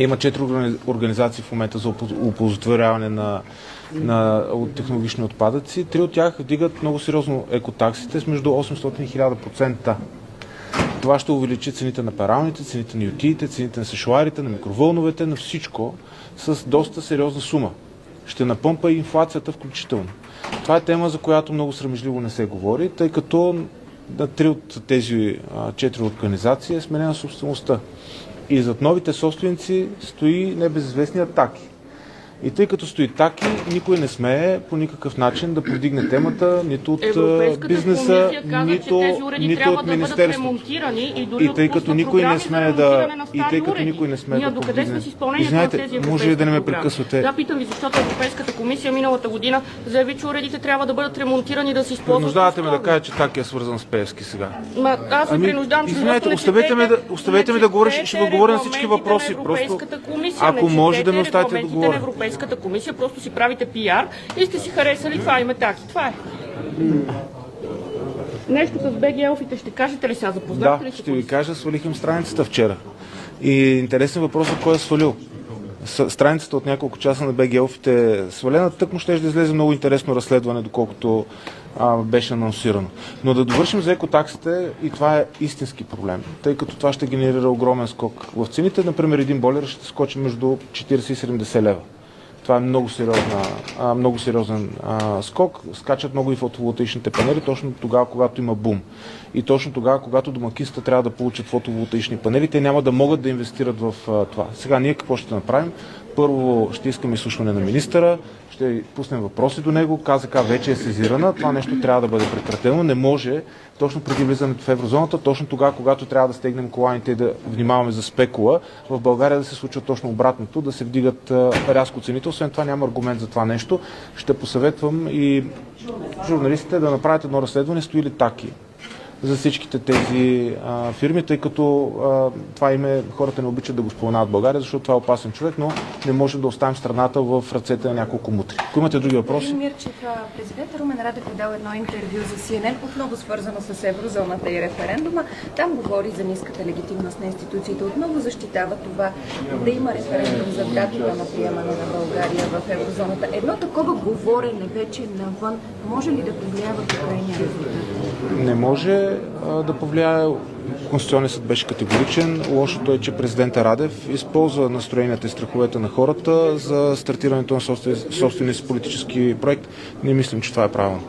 Има 4 организации в момента за оползотворяване от технологични отпадъци. 3 от тях вдигат много сериозно екотаксите с между 800 и 1000%. Това ще увеличи цените на пералните, цените на ютиите, цените на сешуарите, на микровълновете, на всичко с доста сериозна сума. Ще напъмпа и инфлацията включително. Това е тема, за която много срамежливо не се говори, тъй като на 3 от тези 4 организации е сменена собствеността. И зад новите собственици стои небезизвестният Таки. И тъй като стои Таки, никой не смее по никакъв начин да повдигне темата, нито от бизнеса, нито от министерството. И тъй като никой не смее да повдигне... Извинайте, може ли да не ме прекъсвате? Да, питам ви, защото Европейската комисия миналата година заяви, че уредите трябва да бъдат ремонтирани, да се използват. Принуждавате ме да кажа, че Таки е свързан с Пеевски сега. Аз ви принуждавам, че извинете, оставете ме да говоря, ще ви говоря на всички въпроси. Просто, ако може да ме оставите да говоря. Европейската комисия, просто си правите пиар и сте си харесали това име Таки. Това е. Нещо с БГ Елфите ще кажете ли сега? Запознахте ли? Да, ще ви кажа, свалих им страницата вчера. И интересен въпрос е кой е свалил. Страницата от няколко часа на БГ Елфите е свалена, тъкмо ще да излезе много интересно разследване, доколкото беше анонсирано. Но да довършим за екотаксите, и това е истински проблем, тъй като това ще генерира огромен скок в цените. Например, един бойлер ще скочи между 40 и 70 лева. Това е много сериозен скок. Скачат много и фотоволтаичните панели точно тогава, когато има бум. И точно тогава, когато домакинствата трябва да получат фотоволтаични панели, те няма да могат да инвестират в това. Сега ние какво ще направим? Първо ще искаме изслушване на министъра, ще пуснем въпроси до него, КЗК вече е сезирана, това нещо трябва да бъде прекратено. Не може точно преди влизането в еврозоната, точно тогава, когато трябва да стегнем коланите и да внимаваме за спекула, в България да се случва точно обратното, да се вдигат рязко цените. Освен това няма аргумент за това нещо. Ще посъветвам и журналистите да направят едно разследване, стои ли Таки за всичките тези фирми, тъй като това име хората не обичат да го споменават в България, защото това е опасен човек, но не можем да оставим страната в ръцете на няколко мутри. Ако имате други въпроси? Мирчев, президентът Румен Радев е дал едно интервю за CNN, отново свързано с еврозоната и референдума. Там говори за ниската легитимност на институциите. Отново защитава това да има референдум за датата на приемане на България в еврозоната. Едно такова говорене вече навън може ли да повлияе върху крайния резултат? Не може да повлияе. Конституционният съд беше категоричен. Лошото е, че президента Радев използва настроенията и страховете на хората за стартирането на собствения си политически проект. Не мислим, че това е правилно.